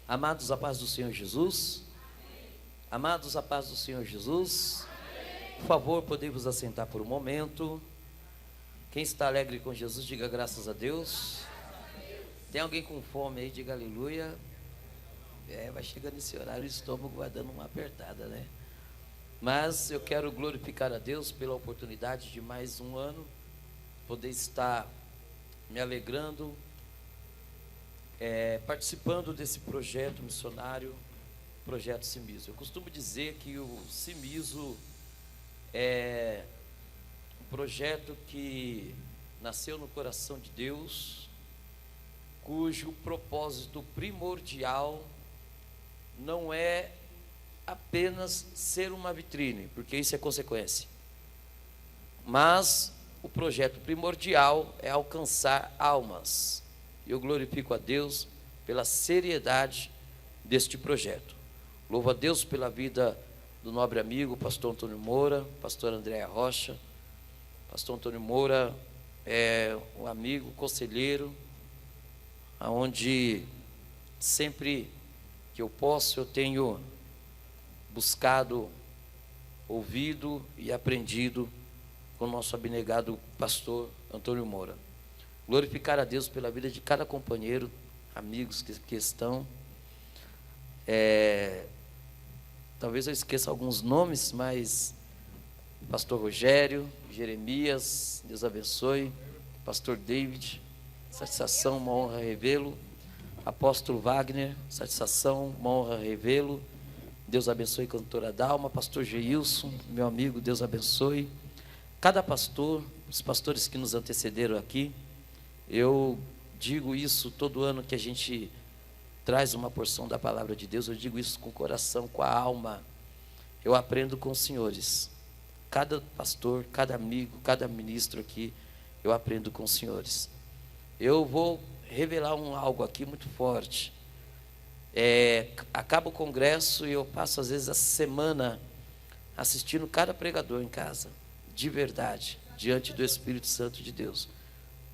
Amados, a paz do Senhor Jesus. Amados, a paz do Senhor Jesus. Por favor, podemos assentar por um momento. Quem está alegre com Jesus, diga graças a Deus. Tem alguém com fome aí, diga aleluia. Vai chegando nesse horário, o estômago vai dando uma apertada, né? Mas eu quero glorificar a Deus pela oportunidade de mais um ano poder estar me alegrando, participando desse projeto missionário, projeto Cimiso. Eu costumo dizer que o Cimiso é um projeto que nasceu no coração de Deus, cujo propósito primordial não é apenas ser uma vitrine, porque isso é consequência, mas o projeto primordial é alcançar almas. Eu glorifico a Deus pela seriedade deste projeto. Louvo a Deus pela vida do nobre amigo, pastor Antônio Moura, pastor Andréa Rocha. Pastor Antônio Moura é um amigo, conselheiro, aonde sempre que eu posso, eu tenho buscado, ouvido e aprendido com o nosso abnegado pastor Antônio Moura. Glorificar a Deus pela vida de cada companheiro, amigos que estão. Talvez eu esqueça alguns nomes, mas pastor Rogério, Jeremias, Deus abençoe. Pastor David, satisfação, uma honra revê-lo. Apóstolo Wagner, satisfação, uma honra revê-lo. Deus abençoe, cantora Dalma. Pastor Geilson, meu amigo, Deus abençoe. Cada pastor, os pastores que nos antecederam aqui, eu digo isso todo ano que a gente traz uma porção da palavra de Deus, eu digo isso com o coração, com a alma. Eu aprendo com os senhores. Cada pastor, cada amigo, cada ministro aqui, eu aprendo com os senhores. Eu vou revelar algo aqui muito forte. Acaba o congresso e eu passo às vezes a semana assistindo cada pregador em casa, de verdade, diante do Espírito Santo de Deus,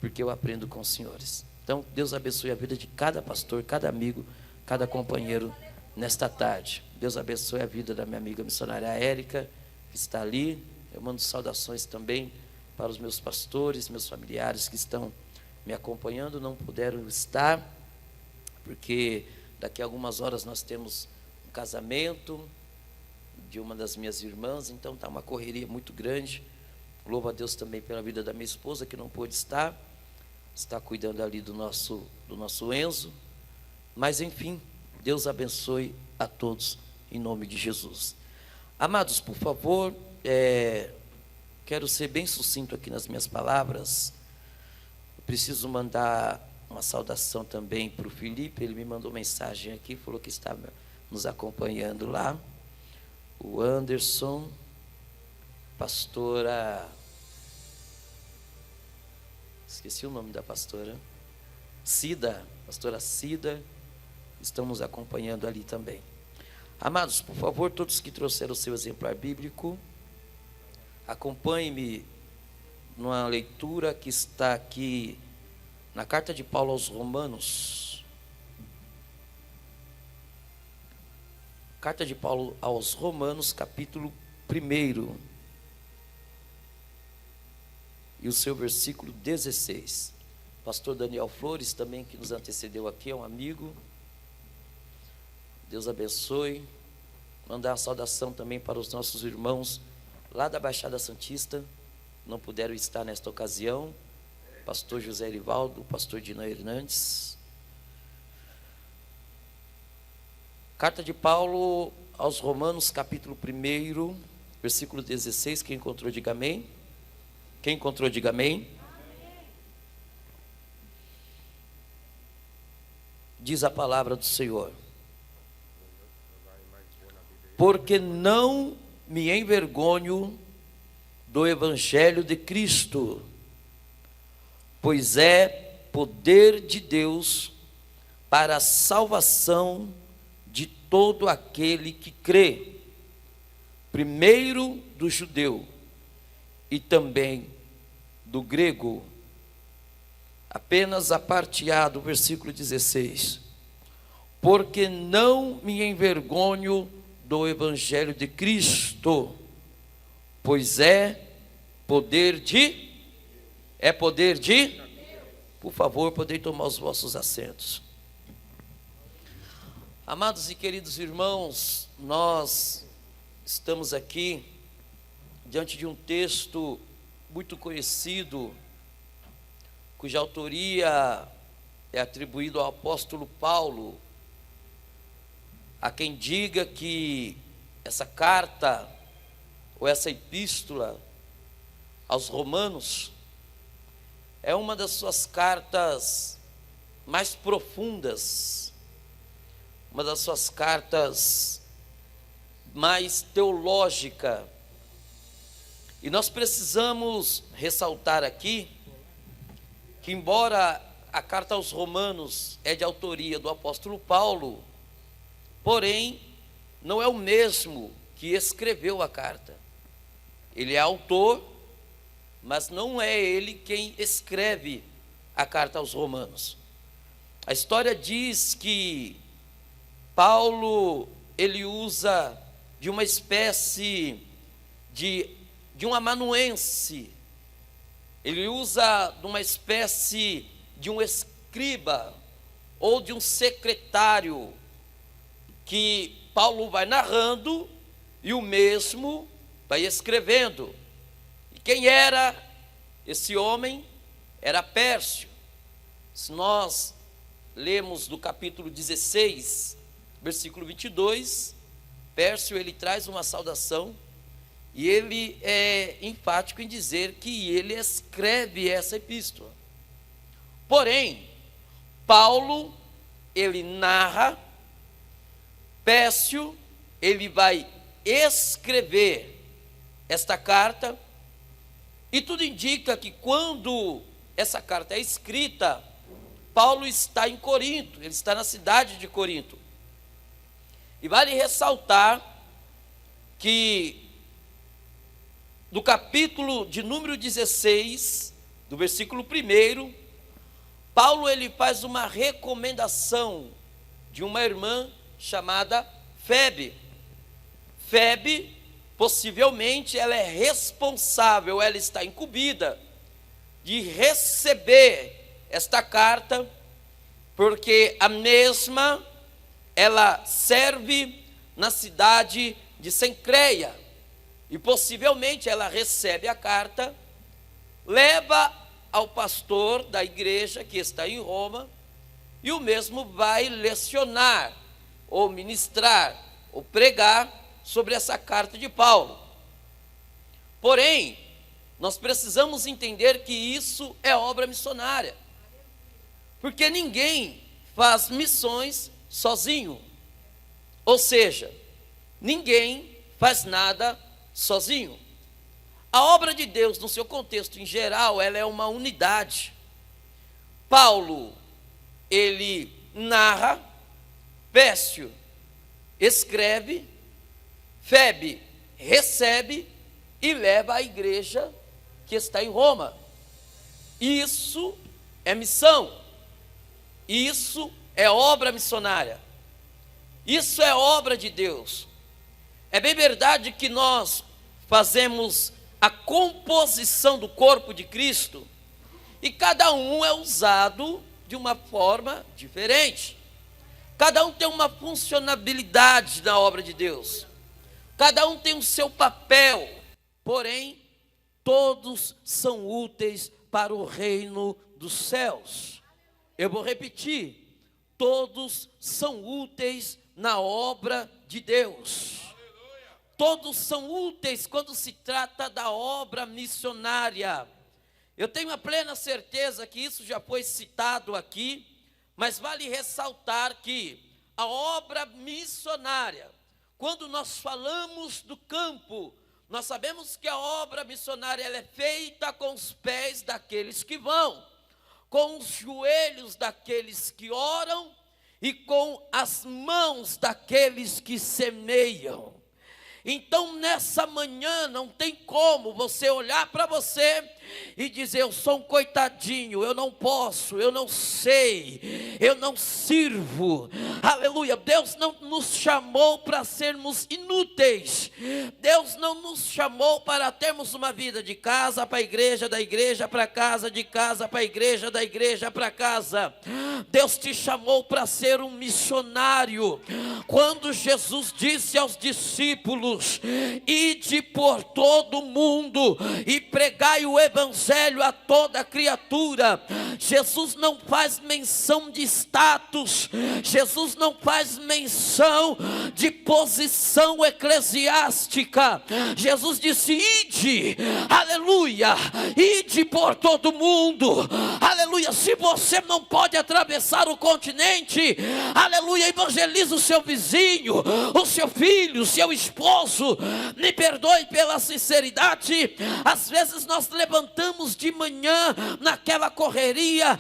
porque eu aprendo com os senhores. Então, Deus abençoe a vida de cada pastor, cada amigo, cada companheiro nesta tarde. Deus abençoe a vida da minha amiga missionária Érica, que está ali. Eu mando saudações também para os meus pastores, meus familiares que estão me acompanhando, não puderam estar, porque daqui a algumas horas nós temos um casamento de uma das minhas irmãs, então está uma correria muito grande. Louvo a Deus também pela vida da minha esposa, que não pôde estar, está cuidando ali do nosso Enzo. Mas enfim, Deus abençoe a todos em nome de Jesus. Amados, por favor, quero ser bem sucinto aqui nas minhas palavras. Eu preciso mandar uma saudação também para o Felipe. Ele me mandou mensagem aqui, falou que está nos acompanhando lá. O Anderson, pastora, esqueci o nome da pastora Cida, estão nos acompanhando ali também. Amados, por favor, todos que trouxeram o seu exemplar bíblico, acompanhe-me numa leitura que está aqui na carta de Paulo aos Romanos. Carta de Paulo aos Romanos, capítulo 1, e o seu versículo 16. Pastor Daniel Flores, também que nos antecedeu aqui, é um amigo. Deus abençoe. Mandar uma saudação também para os nossos irmãos lá da Baixada Santista, não puderam estar nesta ocasião. Pastor José Erivaldo, pastor Dina Hernandes. Carta de Paulo aos Romanos, capítulo 1, versículo 16. Quem encontrou, diga amém. Quem encontrou, diga amém. Diz a palavra do Senhor: porque não me envergonho do evangelho de Cristo, pois é poder de Deus para a salvação de todo aquele que crê, primeiro do judeu e também do grego. Apenas a parte A do versículo 16. porque não me envergonho do evangelho de Cristo, pois é poder de... Por favor, podem tomar os vossos assentos. Amados e queridos irmãos, nós estamos aqui diante de um texto muito conhecido, cuja autoria é atribuída ao apóstolo Paulo. Há quem diga que essa carta, ou essa epístola aos Romanos, é uma das suas cartas mais profundas, uma das suas cartas mais teológica. E nós precisamos ressaltar aqui que, embora a carta aos Romanos é de autoria do apóstolo Paulo, porém, não é o mesmo que escreveu a carta. Ele é autor, mas não é ele quem escreve a carta aos Romanos. A história diz que Paulo, ele usa de uma espécie de um amanuense, ele usa de uma espécie de um escriba ou de um secretário, que Paulo vai narrando e o mesmo vai escrevendo. E quem era esse homem? Era Pércio. Se nós lemos do capítulo 16, versículo 22, Pércio, ele traz uma saudação e ele é enfático em dizer que ele escreve essa epístola. Porém, Paulo, ele narra, Pércio, ele vai escrever esta carta, e tudo indica que quando essa carta é escrita, Paulo está em Corinto, ele está na cidade de Corinto. E vale ressaltar que do capítulo de número 16, do versículo 1, Paulo, ele faz uma recomendação de uma irmã chamada Febe. Febe, possivelmente, ela é responsável, ela está incumbida de receber esta carta, porque a mesma, ela serve na cidade de Cencreia, e possivelmente ela recebe a carta, leva ao pastor da igreja que está em Roma, e o mesmo vai lecionar, ou ministrar, ou pregar sobre essa carta de Paulo. Porém, nós precisamos entender que isso é obra missionária, porque ninguém faz missões sozinho, ou seja, ninguém faz nada sozinho. A obra de Deus, no seu contexto em geral, ela é uma unidade. Paulo, ele narra, Pércio escreve, Febe recebe e leva à igreja que está em Roma. Isso é missão, isso é obra missionária, isso é obra de Deus. É bem verdade que nós fazemos a composição do corpo de Cristo, e cada um é usado de uma forma diferente. Cada um tem uma funcionalidade na obra de Deus. Cada um tem o seu papel. Porém, todos são úteis para o reino dos céus. Eu vou repetir. Todos são úteis na obra de Deus. Todos são úteis quando se trata da obra missionária. Eu tenho a plena certeza que isso já foi citado aqui, mas vale ressaltar que a obra missionária, quando nós falamos do campo, nós sabemos que a obra missionária ela é feita com os pés daqueles que vão, com os joelhos daqueles que oram e com as mãos daqueles que semeiam. Então, nessa manhã, não tem como você olhar para você e dizer: eu sou um coitadinho, eu não posso, eu não sei, eu não sirvo. Aleluia. Deus não nos chamou para sermos inúteis. Deus não nos chamou para termos uma vida de casa para a igreja, da igreja para casa, de casa para a igreja, da igreja para casa. Deus te chamou para ser um missionário. Quando Jesus disse aos discípulos: ide por todo o mundo e pregai o evangelho a toda criatura, Jesus não faz menção de status, Jesus não faz menção de posição eclesiástica. Jesus disse: ide, aleluia, ide por todo mundo, aleluia. Se você não pode atravessar o continente, aleluia, evangeliza o seu vizinho, o seu filho, o seu esposo. Me perdoe pela sinceridade, às vezes nós levantamos de manhã naquela correria,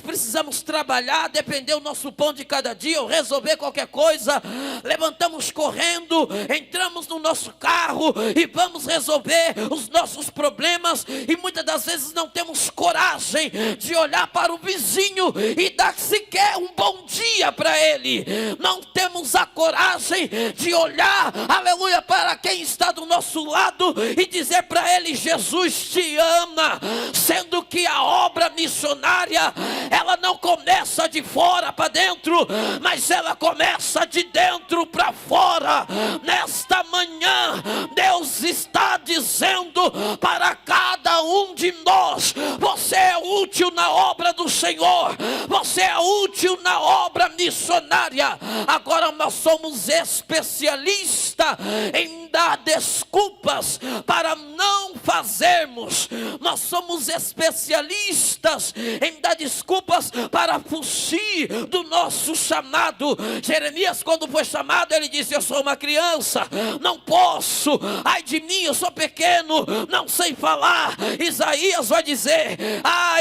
precisamos trabalhar, depender do nosso pão de cada dia, ou resolver qualquer coisa, levantamos correndo, entramos no nosso carro e vamos resolver os nossos problemas, e muitas das vezes não temos coragem de olhar para o vizinho e dar sequer um bom dia para ele. Não temos a coragem de olhar, aleluia, para quem está do nosso lado e dizer para ele: Jesus te ama. Sendo que a obra missionária, ela não começa de fora para dentro, mas ela começa de dentro para fora. Nesta manhã, Deus está dizendo para cada um de nós: você é útil na obra do Senhor, você é útil na obra missionária. Agora nós somos especialistas em dar desculpas para não fazermos. Nós somos especialistas em dar desculpas para fugir do nosso chamado. Jeremias, quando foi chamado, ele disse: eu sou uma criança, não posso, ai de mim, eu sou pequeno, não sei falar. Isaías vai dizer: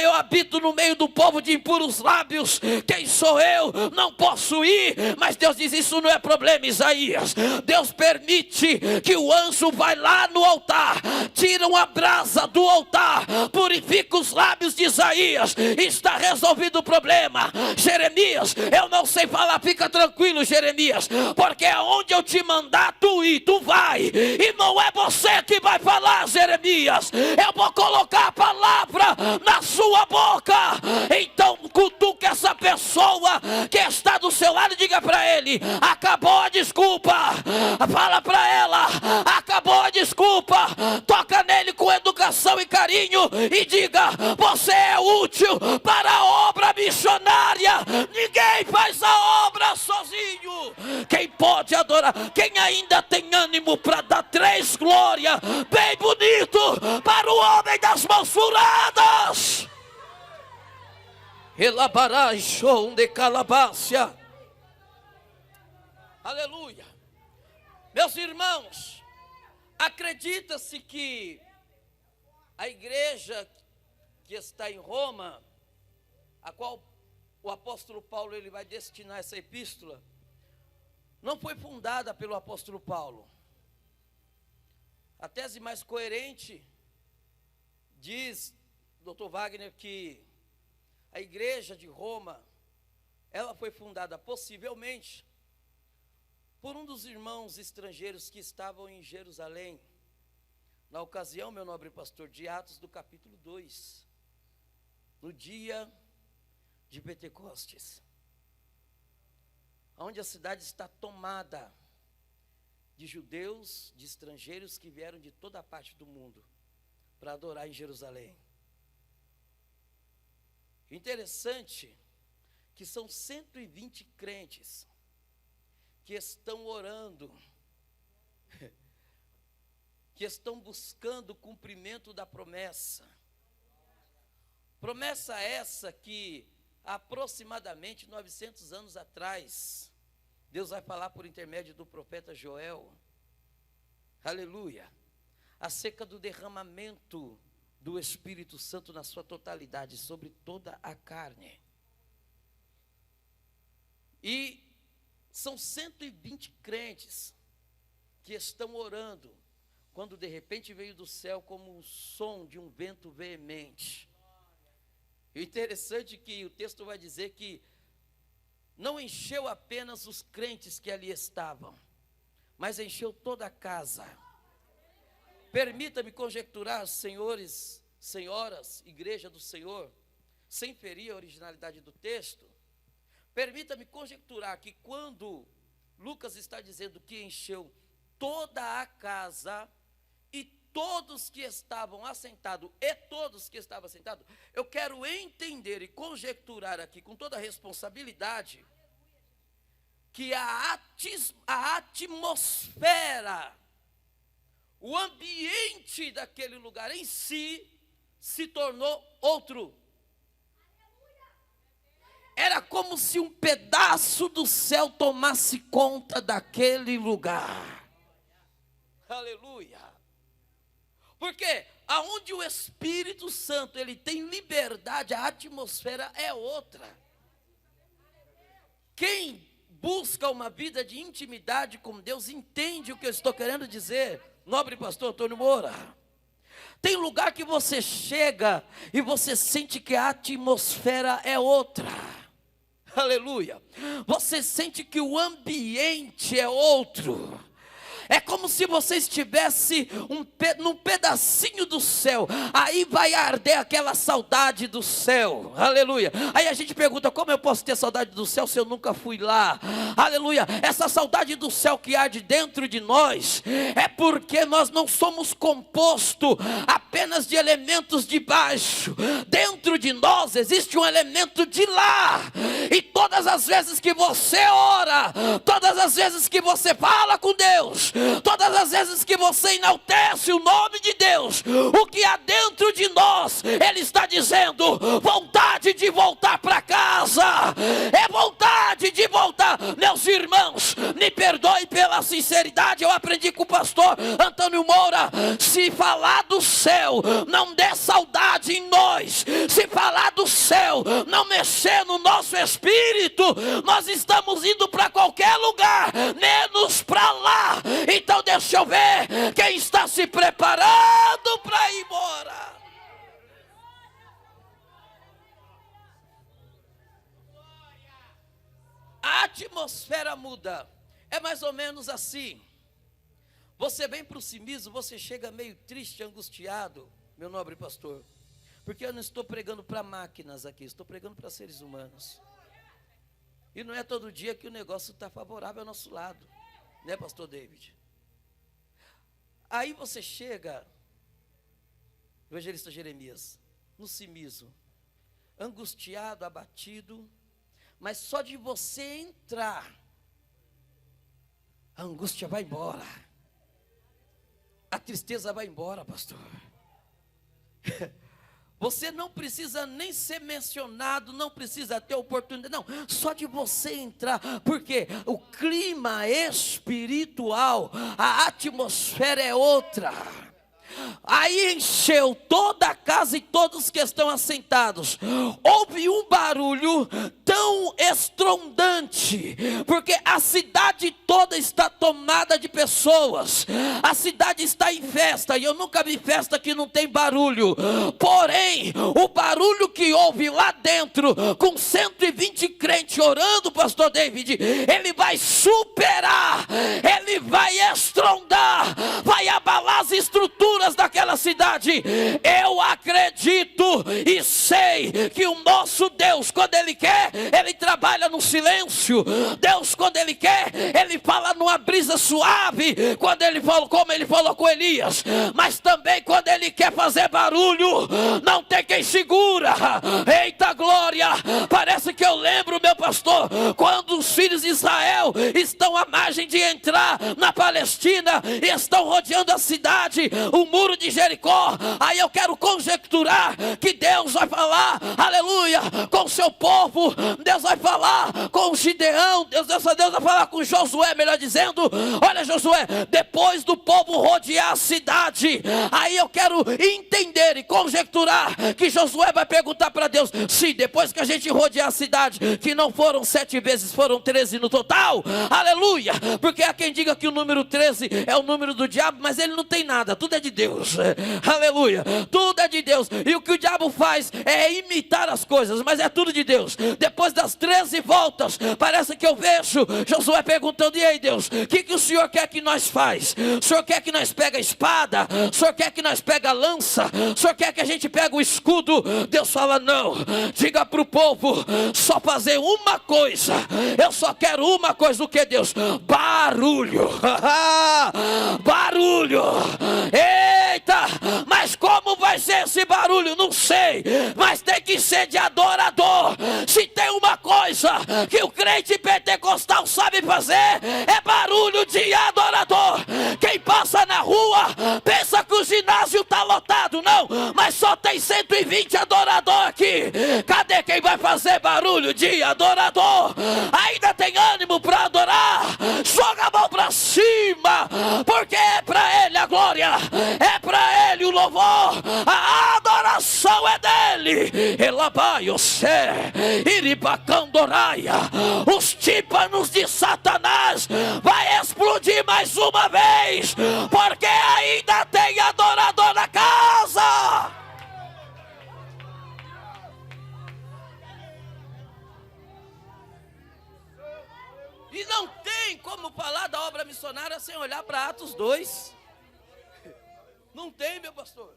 eu habito no meio do povo de impuros lábios, quem sou eu? Não posso ir. Mas Deus diz: isso não é problema, Isaías. Deus permite que o anjo vai lá no altar, tira uma brasa do altar, purifica os lábios de Isaías, está resolvido o problema. Jeremias, eu não sei falar, fica tranquilo, Jeremias, porque aonde eu te mandar tu ir, tu vai, e não é você que vai falar, Jeremias, eu vou colocar a palavra na sua boca. Então cutuca essa pessoa que está do seu lado e diga para ele: acabou a desculpa. Fala para ela: acabou a desculpa. Toca nele com educação e carinho e diga: você é útil para a obra missionária. Ninguém faz a obra sozinho. Quem pode adorar? Quem ainda tem ânimo para dar 3 glórias bem bonito para o homem das mãos furadas? Elabarai show de calabácia. Aleluia. Meus irmãos, acredita-se que a igreja que está em Roma, a qual o apóstolo Paulo ele vai destinar essa epístola, não foi fundada pelo apóstolo Paulo. A tese mais coerente diz, Dr. Wagner, que a igreja de Roma, ela foi fundada possivelmente por um dos irmãos estrangeiros que estavam em Jerusalém, na ocasião, meu nobre pastor, de Atos do capítulo 2, no dia de Pentecostes, onde a cidade está tomada de judeus, de estrangeiros que vieram de toda a parte do mundo para adorar em Jerusalém. Interessante que são 120 crentes que estão orando, que estão buscando o cumprimento da promessa. Promessa essa que aproximadamente 900 anos atrás, Deus vai falar por intermédio do profeta Joel, aleluia, acerca do derramamento do Espírito Santo na sua totalidade sobre toda a carne. E são 120 crentes que estão orando, quando de repente veio do céu como o som de um vento veemente. E o interessante é que o texto vai dizer que não encheu apenas os crentes que ali estavam, mas encheu toda a casa. Permita-me conjecturar, senhores, senhoras, igreja do Senhor, sem ferir a originalidade do texto, permita-me conjecturar que quando Lucas está dizendo que encheu toda a casa e todos que estavam assentados, eu quero entender e conjecturar aqui com toda a responsabilidade que a atmosfera, o ambiente daquele lugar em si se tornou outro. Era como se um pedaço do céu tomasse conta daquele lugar. Aleluia. Porque aonde o Espírito Santo ele tem liberdade, a atmosfera é outra. Quem busca uma vida de intimidade com Deus entende o que eu estou querendo dizer, nobre pastor Antônio Moura. Tem lugar que você chega e você sente que a atmosfera é outra. Aleluia. Você sente que o ambiente é outro. É como se você estivesse num pedacinho do céu. Aí vai arder aquela saudade do céu. Aleluia. Aí a gente pergunta: como eu posso ter saudade do céu se eu nunca fui lá? Aleluia. Essa saudade do céu que arde dentro de nós é porque nós não somos composto apenas de elementos de baixo. Dentro de nós existe um elemento de lá. E todas as vezes que você ora, todas as vezes que você fala com Deus, todas as vezes que você enaltece o nome de Deus, o que há dentro de nós, Ele está dizendo: vontade de voltar para casa, é vontade de voltar. Meus irmãos, me perdoe pela sinceridade, eu aprendi com o pastor Antônio Moura: se falar do céu não der saudade em nós, se falar do céu não mexer no nosso espírito, nós estamos indo para qualquer lugar, menos para lá. Então deixa eu ver quem está se preparando para ir embora. A atmosfera muda. É mais ou menos assim. Você vem para o Cimiso, você chega meio triste, angustiado, meu nobre pastor, porque eu não estou pregando para máquinas aqui, estou pregando para seres humanos. E não é todo dia que o negócio está favorável ao nosso lado, né, pastor David? Aí você chega, evangelista Jeremias, no Cimiso, angustiado, abatido, mas só de você entrar, a angústia vai embora, a tristeza vai embora, pastor. Você não precisa nem ser mencionado, não precisa ter oportunidade, não, só de você entrar, porque o clima espiritual, a atmosfera é outra. Aí encheu toda a casa e todos que estão assentados. Houve um barulho tão estrondante, porque a cidade toda está tomada de pessoas. A cidade está em festa, e eu nunca vi festa que não tem barulho. Porém, o barulho que houve lá dentro, com 120 crentes orando, pastor David, ele vai superar, ele vai estrondar, vai abalar as estruturas daquela cidade. Eu acredito e sei que o nosso Deus, quando Ele quer, Ele trabalha no silêncio. Deus, quando Ele quer, Ele fala numa brisa suave, quando Ele falou, como Ele falou com Elias. Mas também quando Ele quer fazer barulho, não tem quem segura. Eita glória! Parece que eu lembro, meu pastor, quando os filhos de Israel estão à margem de entrar na Palestina e estão rodeando a cidade, o muro de Jericó Jericó. Aí eu quero conjecturar que Deus vai falar, aleluia, com o seu povo. Deus vai falar com o Gideão. Deus vai falar com Josué, melhor dizendo. Olha, Josué, depois do povo rodear a cidade, aí eu quero entender e conjecturar que Josué vai perguntar para Deus: se depois que a gente rodear a cidade, que não foram 7 vezes, foram 13 no total, aleluia, porque há quem diga que o número 13 é o número do diabo, mas ele não tem nada, tudo é de Deus, aleluia, tudo é de Deus. E o que o diabo faz é imitar as coisas, mas é tudo de Deus. Depois das 13 voltas, parece que eu vejo Josué perguntando: e aí, Deus, o que o Senhor quer que nós faz? O Senhor quer que nós pegue a espada? O Senhor quer que nós pegue a lança? O Senhor quer que a gente pegue o escudo? Deus fala: não, diga para o povo só fazer uma coisa. Eu só quero uma coisa. O que, Deus? Barulho. Barulho. Eita, mas como vai ser esse barulho? Não sei, mas tem que ser de adorador. Se tem uma coisa que o crente pentecostal sabe fazer, é barulho de adorador. Quem passa na rua pensa que o ginásio está lotado. Não, mas só tem 120 adorador aqui. Cadê quem vai fazer barulho de adorador? Ainda tem ânimo para adorar? Joga a mão para cima, porque é para Ele a glória, é para Ele o louvor, a adoração é dele. Elabaiocé, iribacandoraia, os tímpanos de Satanás vai explodir mais uma vez, porque ainda tem adorador na casa. E não tem como falar da obra missionária sem olhar para Atos 2. Não tem, meu pastor.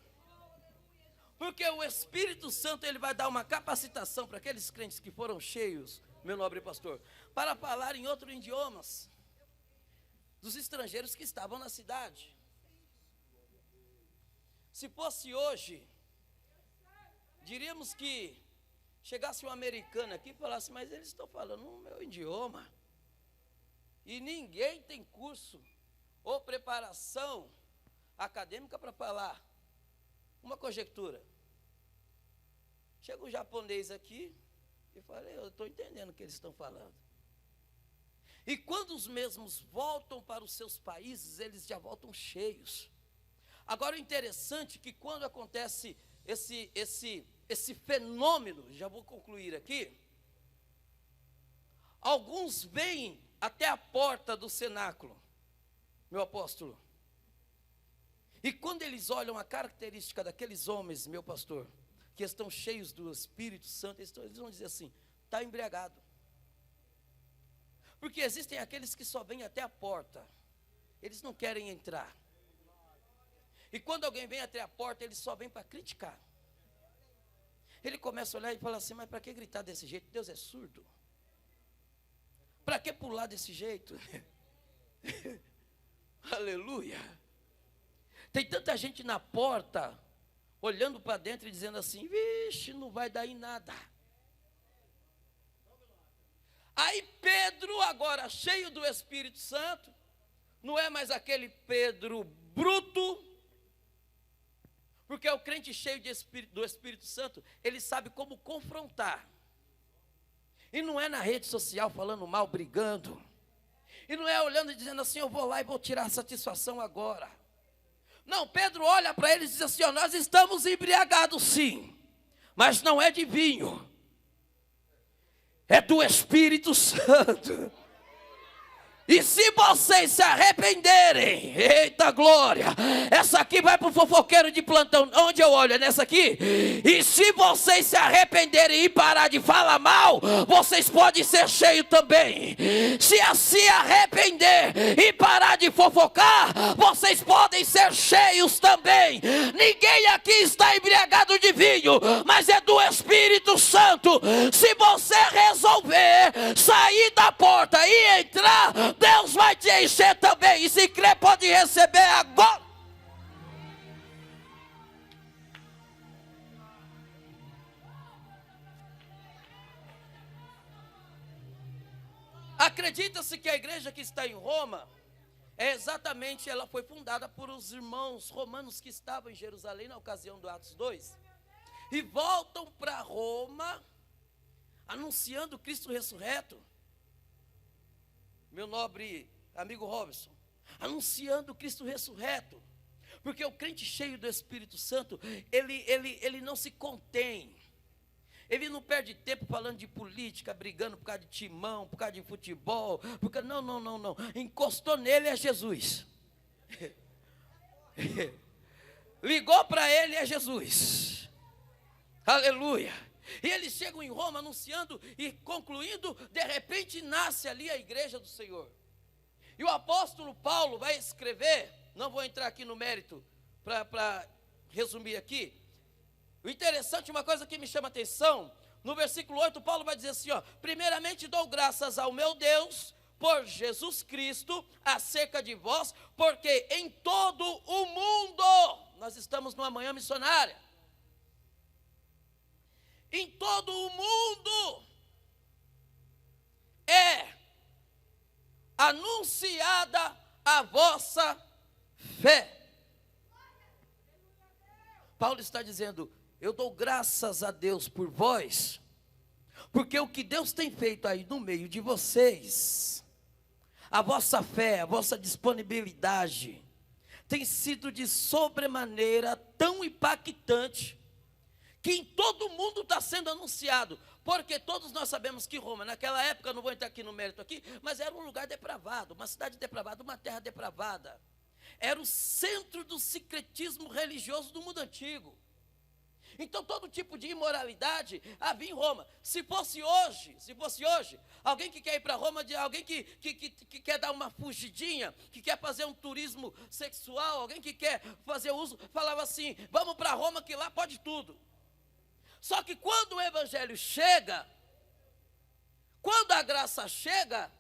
Porque o Espírito Santo, ele vai dar uma capacitação para aqueles crentes que foram cheios, meu nobre pastor, para falar em outros idiomas dos estrangeiros que estavam na cidade. Se fosse hoje, diríamos que chegasse um americano aqui e falasse: mas eles estão falando o meu idioma. E ninguém tem curso ou preparação acadêmica para falar. Uma conjectura. Chega um japonês aqui e fala: eu estou entendendo o que eles estão falando. E quando os mesmos voltam para os seus países, eles já voltam cheios. Agora, o interessante é que quando acontece esse fenômeno, já vou concluir aqui, alguns vêm até a porta do cenáculo, meu apóstolo. E quando eles olham a característica daqueles homens, meu pastor, que estão cheios do Espírito Santo, eles vão dizer assim: está embriagado. Porque existem aqueles que só vêm até a porta, eles não querem entrar. E quando alguém vem até a porta, ele só vem para criticar. Ele começa a olhar e fala assim: mas para que gritar desse jeito? Deus é surdo. Para que pular desse jeito? Aleluia. Tem tanta gente na porta, olhando para dentro e dizendo assim: vixe, não vai dar em nada. Aí Pedro, agora cheio do Espírito Santo, não é mais aquele Pedro bruto, porque o crente cheio do Espírito Santo, ele sabe como confrontar. E não é na rede social falando mal, brigando. E não é olhando e dizendo assim: eu vou lá e vou tirar a satisfação agora. Não, Pedro olha para eles e diz assim: ó, nós estamos embriagados sim, mas não é de vinho, é do Espírito Santo. E se vocês se arrependerem, eita glória, essa aqui vai para o fofoqueiro de plantão, onde eu olho, é nessa aqui. E se vocês se arrependerem e parar de falar mal, vocês podem ser cheios também. Se arrepender e parar de fofocar, vocês podem ser cheios também. Ninguém aqui está embriagado de vinho, mas é do Espírito Santo. Se você resolver sair da porta e entrar, Deus vai te encher também. E se crer, pode receber agora. Acredita-se que a igreja que está em Roma ela foi fundada por os irmãos romanos que estavam em Jerusalém na ocasião do Atos 2. E voltam para Roma, anunciando Cristo ressurreto. Meu nobre amigo Robson, anunciando Cristo ressurreto. Porque o crente cheio do Espírito Santo, ele não se contém. Ele não perde tempo falando de política, brigando por causa de timão, por causa de futebol. Não. Encostou nele é Jesus. Ligou para ele é Jesus. Aleluia. E eles chegam em Roma anunciando e concluindo, de repente nasce ali a igreja do Senhor. E o apóstolo Paulo vai escrever, não vou entrar aqui no mérito para resumir aqui. O interessante, uma coisa que me chama a atenção, no versículo 8, Paulo vai dizer assim, ó: primeiramente dou graças ao meu Deus por Jesus Cristo acerca de vós, porque em todo o mundo, nós estamos numa manhã missionária, em todo o mundo é anunciada a vossa fé. Paulo está dizendo, eu dou graças a Deus por vós, porque o que Deus tem feito aí no meio de vocês, a vossa fé, a vossa disponibilidade, tem sido de sobremaneira tão impactante, que em todo o mundo está sendo anunciado, porque todos nós sabemos que Roma, naquela época, não vou entrar aqui no mérito aqui, mas era um lugar depravado, uma cidade depravada, uma terra depravada, era o centro do sincretismo religioso do mundo antigo. Então todo tipo de imoralidade havia em Roma. Se fosse hoje, alguém que quer ir para Roma, alguém que quer dar uma fugidinha, que quer fazer um turismo sexual, alguém que quer fazer uso, falava assim, vamos para Roma que lá pode tudo. Só que quando o evangelho chega, quando a graça chega,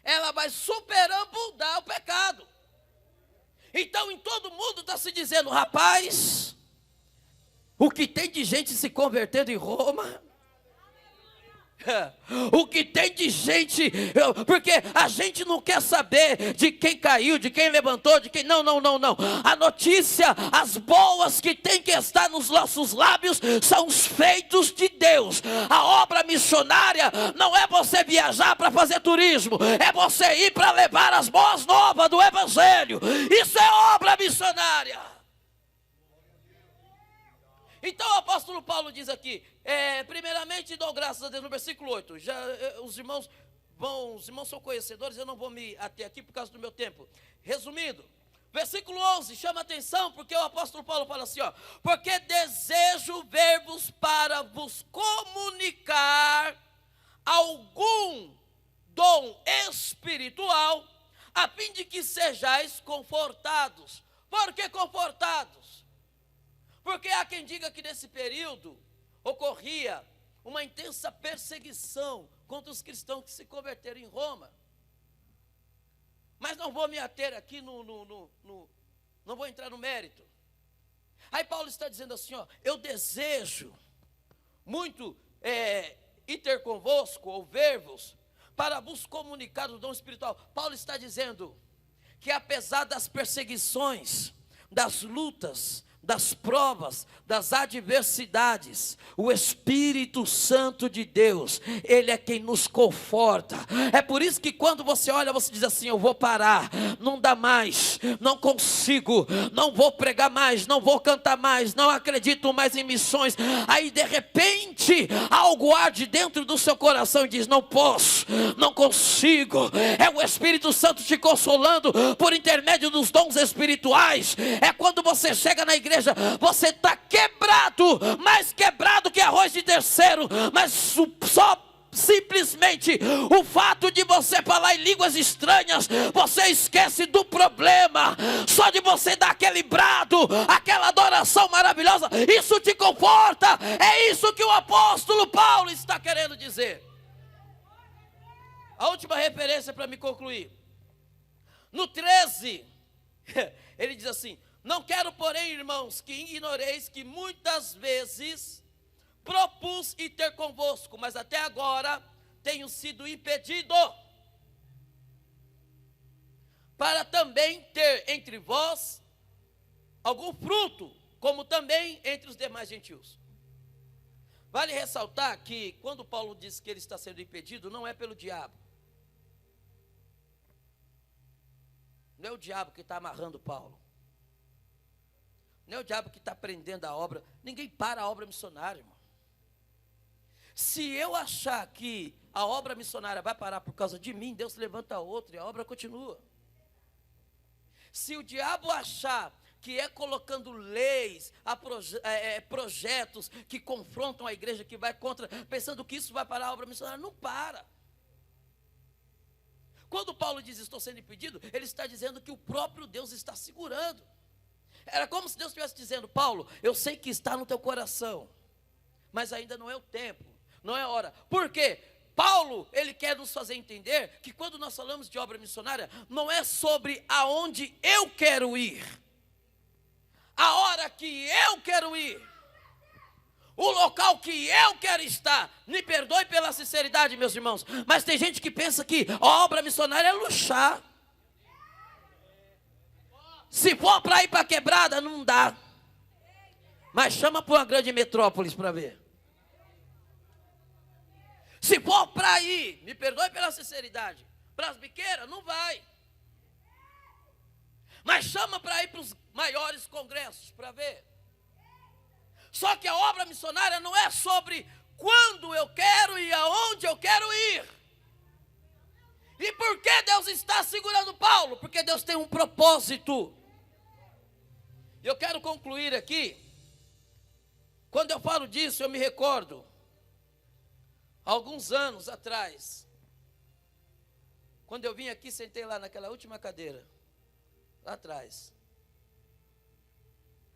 ela vai superabundar o pecado. Então em todo mundo está se dizendo, rapaz, o que tem de gente se convertendo em Roma, o que tem de gente, porque a gente não quer saber de quem caiu, de quem levantou, de quem, não, a notícia, as boas que tem que estar nos nossos lábios, são os feitos de Deus. A obra missionária não é você viajar para fazer turismo, é você ir para levar as boas novas do evangelho, isso é obra missionária. Então o apóstolo Paulo diz aqui, primeiramente dou graças a Deus, no versículo 8, os irmãos são conhecedores, eu não vou me ater aqui por causa do meu tempo. Resumindo, versículo 11, chama atenção, porque o apóstolo Paulo fala assim, ó, porque desejo ver-vos para vos comunicar algum dom espiritual, a fim de que sejais confortados. Por que confortados? Porque há quem diga que nesse período ocorria uma intensa perseguição contra os cristãos que se converteram em Roma. Mas não vou me ater aqui, não vou entrar no mérito. Aí Paulo está dizendo assim, ó, eu desejo muito ir ter convosco, ou ver-vos, para vos comunicar o dom espiritual. Paulo está dizendo que apesar das perseguições, das lutas, das provas, das adversidades, o Espírito Santo de Deus, Ele é quem nos conforta. É por isso que quando você olha, você diz assim, eu vou parar, não dá mais, não consigo, não vou pregar mais, não vou cantar mais, não acredito mais em missões. Aí de repente, algo arde dentro do seu coração e diz, não posso, não consigo. É o Espírito Santo te consolando por intermédio dos dons espirituais. É quando você chega na igreja, você está quebrado, mais quebrado que arroz de terceiro, mas só simplesmente o fato de você falar em línguas estranhas, você esquece do problema. Só de você dar aquele brado, aquela adoração maravilhosa, isso te conforta. É isso que o apóstolo Paulo está querendo dizer. A última referência para me concluir, no 13, ele diz assim, não quero, porém, irmãos, que ignoreis que muitas vezes propus ir ter convosco, mas até agora tenho sido impedido, para também ter entre vós algum fruto, como também entre os demais gentios. Vale ressaltar que quando Paulo diz que ele está sendo impedido, não é pelo diabo. Não é o diabo que está amarrando Paulo. Não é o diabo que está prendendo a obra. Ninguém para a obra missionária, irmão. Se eu achar que a obra missionária vai parar por causa de mim, Deus levanta outro e a obra continua. Se o diabo achar que é colocando leis, projetos que confrontam a igreja, que vai contra, pensando que isso vai parar a obra missionária, não para. Quando Paulo diz estou sendo impedido, ele está dizendo que o próprio Deus está segurando. Era como se Deus estivesse dizendo: Paulo, eu sei que está no teu coração, mas ainda não é o tempo, não é a hora. Por quê? Paulo, ele quer nos fazer entender que quando nós falamos de obra missionária, não é sobre aonde eu quero ir, a hora que eu quero ir, o local que eu quero estar. Me perdoe pela sinceridade, meus irmãos, mas tem gente que pensa que a obra missionária é luxar. Se for para ir para a quebrada, não dá. Mas chama para uma grande metrópolis para ver. Se for para ir, me perdoe pela sinceridade, para as biqueiras, não vai. Mas chama para ir para os maiores congressos para ver. Só que a obra missionária não é sobre quando eu quero e aonde eu quero ir. E por que Deus está segurando Paulo? Porque Deus tem um propósito. Eu quero concluir aqui. Quando eu falo disso, eu me recordo, alguns anos atrás, quando eu vim aqui, sentei lá naquela última cadeira, lá atrás.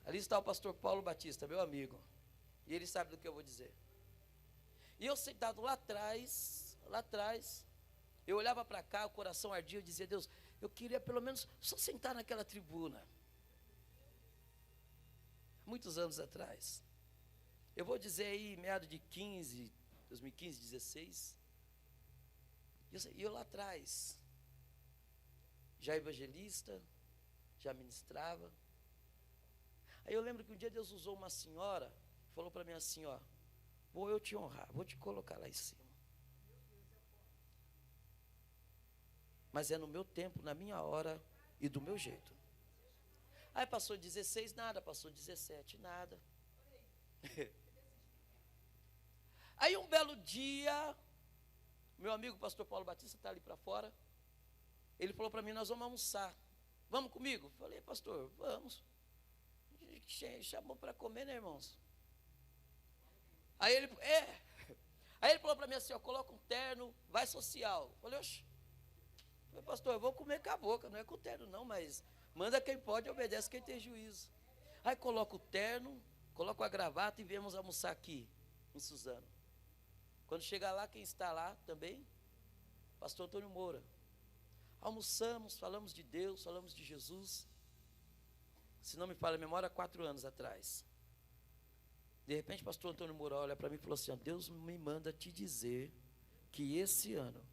Ali está o pastor Paulo Batista, meu amigo, e ele sabe do que eu vou dizer. E eu sentado lá atrás, eu olhava para cá, o coração ardia, eu dizia: Deus, eu queria pelo menos só sentar naquela tribuna. Muitos anos atrás, eu vou dizer aí, meado de 2015, 16, e eu lá atrás, já evangelista, já ministrava. Aí eu lembro que um dia Deus usou uma senhora, falou para mim assim: ó, vou eu te honrar, vou te colocar lá em cima. Mas é no meu tempo, na minha hora e do meu jeito. Aí passou 16, nada, passou 17, nada. Aí um belo dia, meu amigo pastor Paulo Batista está ali para fora, ele falou para mim: nós vamos almoçar, vamos comigo? Falei: pastor, vamos. Chamou para comer, né, irmãos? Aí ele falou para mim assim: ó, coloca um terno, vai social. Falei: oxe, pastor, eu vou comer com a boca, não é com terno não, mas manda quem pode, obedece quem tem juízo. Aí coloca o terno, coloca a gravata e viemos almoçar aqui, em Suzano. Quando chegar lá, quem está lá também? Pastor Antônio Moura. Almoçamos, falamos de Deus, falamos de Jesus. Se não me falha a memória, 4 anos atrás. De repente, pastor Antônio Moura olha para mim e falou assim: ó, Deus me manda te dizer que esse ano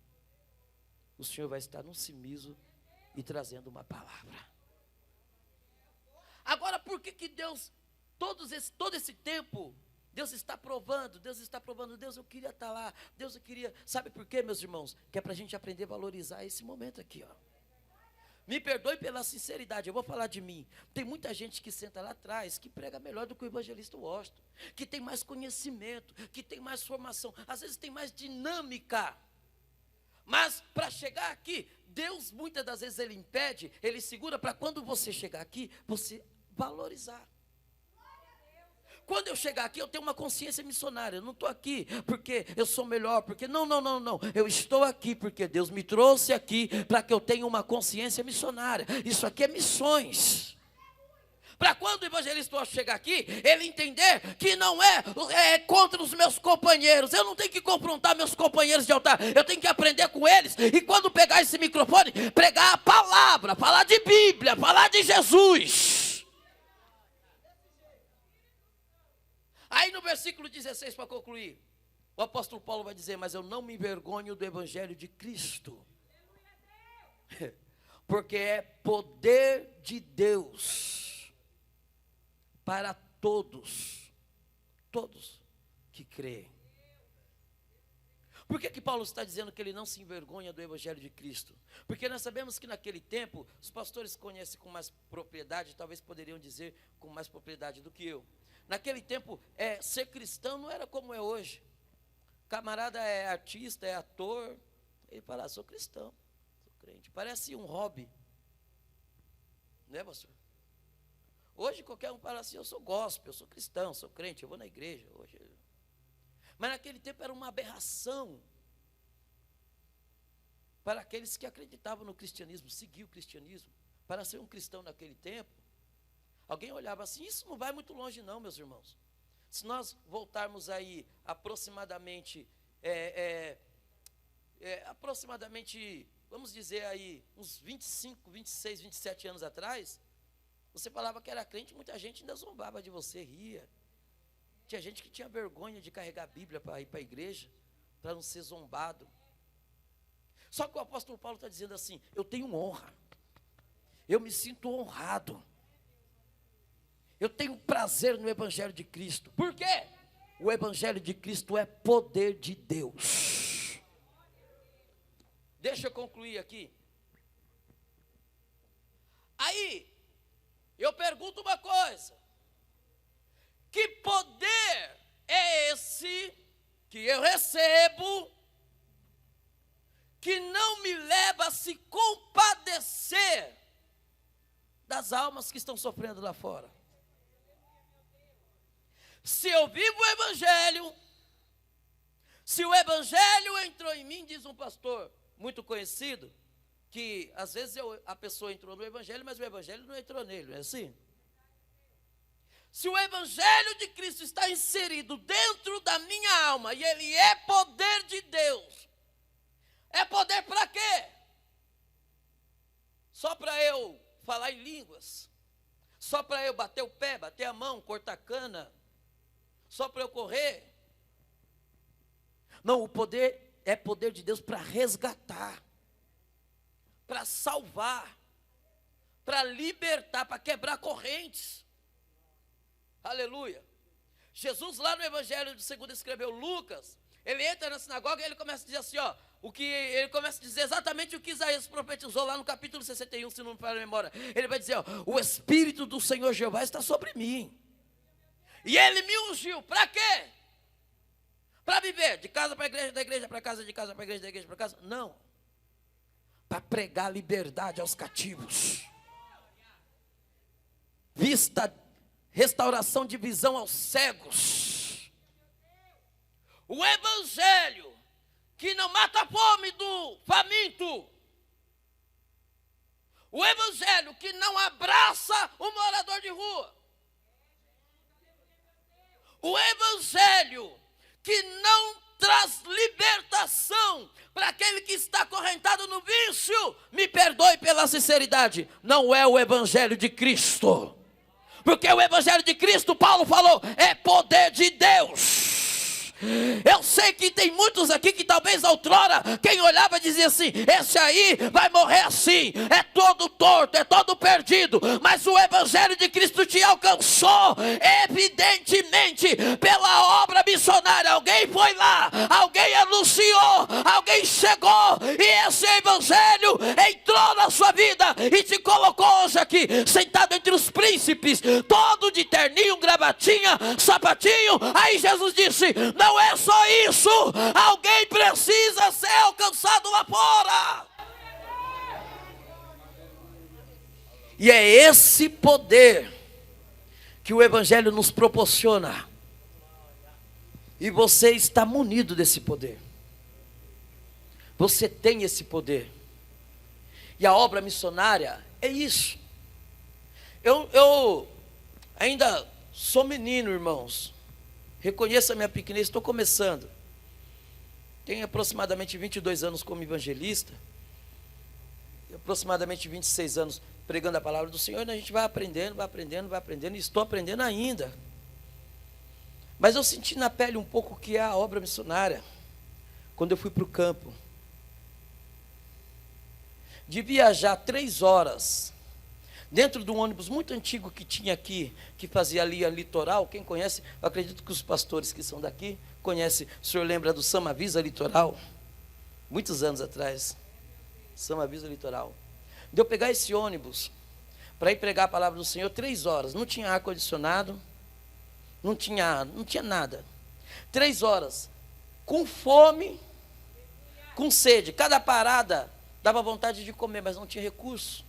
o senhor vai estar num Cimiso e trazendo uma palavra. Agora, por que Deus, todo esse tempo, Deus está provando, Deus, eu queria estar lá, Deus, eu queria, sabe por quê, meus irmãos? Que é para a gente aprender a valorizar esse momento aqui, ó. Me perdoe pela sinceridade, eu vou falar de mim. Tem muita gente que senta lá atrás, que prega melhor do que o evangelista Washington, que tem mais conhecimento, que tem mais formação, às vezes tem mais dinâmica. Mas para chegar aqui, Deus muitas das vezes ele impede, ele segura para quando você chegar aqui, você valorizar. Quando eu chegar aqui, eu tenho uma consciência missionária. Eu não estou aqui porque eu sou melhor, porque não. Eu estou aqui porque Deus me trouxe aqui para que eu tenha uma consciência missionária. Isso aqui é missões. Para quando o evangelista chegar aqui, ele entender que não é contra os meus companheiros. Eu não tenho que confrontar meus companheiros de altar. Eu tenho que aprender com eles. E quando pegar esse microfone, pregar a palavra, falar de Bíblia, falar de Jesus. Aí no versículo 16, para concluir, o apóstolo Paulo vai dizer: mas eu não me envergonho do evangelho de Cristo. porque é poder de Deus para todos que creem. Por que Paulo está dizendo que ele não se envergonha do Evangelho de Cristo? Porque nós sabemos que naquele tempo, os pastores conhecem com mais propriedade, talvez poderiam dizer com mais propriedade do que eu. Naquele tempo, ser cristão não era como é hoje. Camarada é artista, é ator, ele fala, sou cristão, sou crente. Parece um hobby, né, pastor? Hoje qualquer um fala assim, eu sou gospel, eu sou cristão, sou crente, eu vou na igreja hoje. Mas naquele tempo era uma aberração para aqueles que acreditavam no cristianismo, seguiam o cristianismo. Para ser um cristão naquele tempo, alguém olhava assim, isso não vai muito longe não, meus irmãos. Se nós voltarmos aí aproximadamente, vamos dizer aí, uns 25, 26, 27 anos atrás, você falava que era crente, muita gente ainda zombava de você, ria. Tinha gente que tinha vergonha de carregar a Bíblia para ir para a igreja, para não ser zombado. Só que o apóstolo Paulo está dizendo assim, eu tenho honra, eu me sinto honrado, eu tenho prazer no Evangelho de Cristo. Por quê? O Evangelho de Cristo é poder de Deus. Deixa eu concluir aqui. Aí, eu pergunto uma coisa, que poder é esse que eu recebo, que não me leva a se compadecer das almas que estão sofrendo lá fora? Se eu vivo o Evangelho, se o Evangelho entrou em mim, diz um pastor muito conhecido, que às vezes a pessoa entrou no Evangelho, mas o Evangelho não entrou nele, não é assim? Se o Evangelho de Cristo está inserido dentro da minha alma, e ele é poder de Deus, é poder para quê? Só para eu falar em línguas? Só para eu bater o pé, bater a mão, cortar cana? Só para eu correr? Não, o poder é poder de Deus para resgatar, para salvar, para libertar, para quebrar correntes. Aleluia. Jesus lá no Evangelho de segundo escreveu Lucas, ele entra na sinagoga e ele começa a dizer assim, ele começa a dizer exatamente o que Isaías profetizou lá no capítulo 61, se não me falha a memória. Ele vai dizer, o Espírito do Senhor Jeová está sobre mim. E ele me ungiu, para quê? Para viver de casa para a igreja, da igreja para casa, de casa para a igreja, da igreja para casa? Não. Para pregar liberdade aos cativos. Restauração de visão aos cegos. O Evangelho que não mata a fome do faminto. O Evangelho que não abraça o morador de rua. O Evangelho que não traz libertação para aquele que está acorrentado no vício. Me perdoe pela sinceridade, não é o Evangelho de Cristo. Porque o Evangelho de Cristo, Paulo falou, é poder de Deus. Eu sei que tem muitos aqui que talvez outrora, quem olhava dizia assim, esse aí vai morrer assim, é todo torto, é todo perdido. Mas o Evangelho de Cristo te alcançou, evidentemente, pela obra missionária. Alguém foi lá, alguém anunciou, alguém chegou, e esse Evangelho entrou na sua vida, e te colocou hoje aqui, sentado entre os príncipes, todo de terninho, gravatinha, sapatinho. Aí Jesus disse, não é só isso, alguém precisa ser alcançado lá fora. E é esse poder que o Evangelho nos proporciona. E você está munido desse poder. Você tem esse poder. E a obra missionária é isso. Eu ainda sou menino, irmãos. Reconheça a minha pequenez, estou começando. Tenho aproximadamente 22 anos como evangelista. Aproximadamente 26 anos pregando a palavra do Senhor. E a gente vai aprendendo, e estou aprendendo ainda. Mas eu senti na pele um pouco o que é a obra missionária, quando eu fui para o campo. de viajar 3 horas dentro de um ônibus muito antigo que tinha aqui, que fazia ali a Litoral. Quem conhece, eu acredito que os pastores que são daqui conhecem. O senhor lembra do Samavisa Litoral? Muitos anos atrás. Samavisa Litoral. De eu pegar esse ônibus para ir pregar a palavra do Senhor 3 horas. Não tinha ar-condicionado, não tinha nada. 3 horas, com fome, com sede. Cada parada dava vontade de comer, mas não tinha recurso.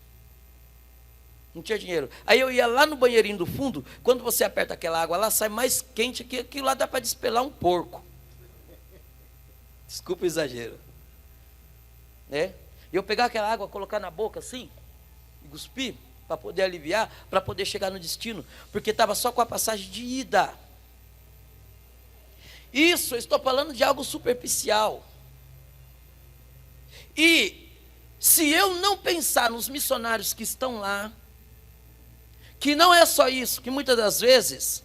Não tinha dinheiro. Aí eu ia lá no banheirinho do fundo. Quando você aperta aquela água lá, sai mais quente que aquilo lá dá para despelar um porco. Desculpa o exagero. Né? E eu pegar aquela água, colocar na boca assim, e cuspir, para poder aliviar, para poder chegar no destino, porque estava só com a passagem de ida. Isso, eu estou falando de algo superficial. E se eu não pensar nos missionários que estão lá, que não é só isso, que muitas das vezes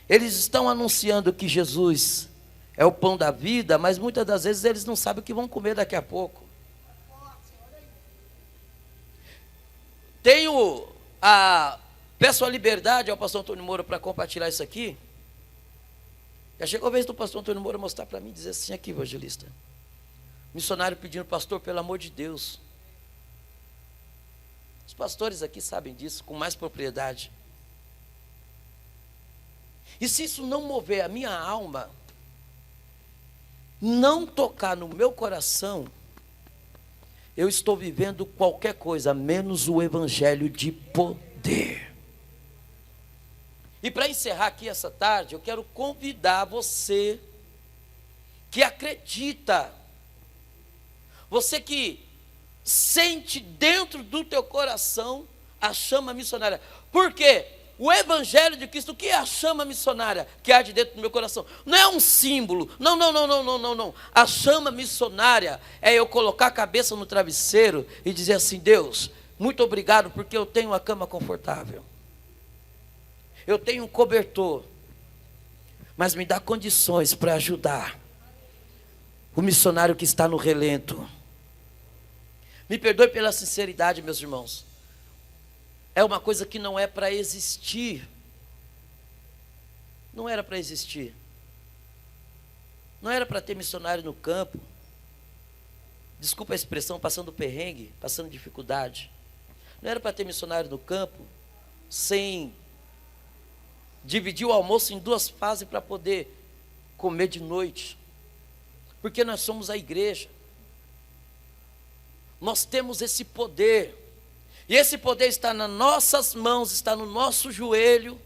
eles estão anunciando que Jesus é o pão da vida, mas muitas das vezes eles não sabem o que vão comer daqui a pouco. Peço a liberdade ao pastor Antônio Moura para compartilhar isso aqui. Já chegou a vez do pastor Antônio Moura mostrar para mim e dizer assim: aqui, evangelista, missionário pedindo, pastor, pelo amor de Deus. Os pastores aqui sabem disso com mais propriedade. E se isso não mover a minha alma, não tocar no meu coração, eu estou vivendo qualquer coisa, menos o evangelho de poder. E para encerrar aqui essa tarde, eu quero convidar você que acredita, você que sente dentro do teu coração a chama missionária. Por quê? O evangelho de Cristo, o que é a chama missionária que arde dentro do meu coração? Não é um símbolo, não. A chama missionária é eu colocar a cabeça no travesseiro e dizer assim: Deus, muito obrigado porque eu tenho uma cama confortável, eu tenho um cobertor, mas me dá condições para ajudar o missionário que está no relento. Me perdoe pela sinceridade, meus irmãos. É uma coisa que não é para existir. Não era para existir. Não era para ter missionário no campo. Desculpa a expressão, passando perrengue, passando dificuldade. Não era para ter missionário no campo sem dividir o almoço em 2 fases para poder comer de noite. Porque nós somos a igreja. Nós temos esse poder. E esse poder está nas nossas mãos, está no nosso joelho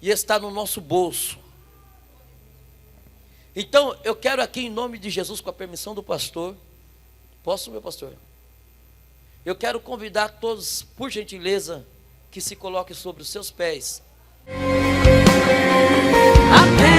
e está no nosso bolso. Então, eu quero aqui, em nome de Jesus, com a permissão do pastor, posso, meu pastor? Eu quero convidar todos, por gentileza, que se coloquem sobre os seus pés. Amém.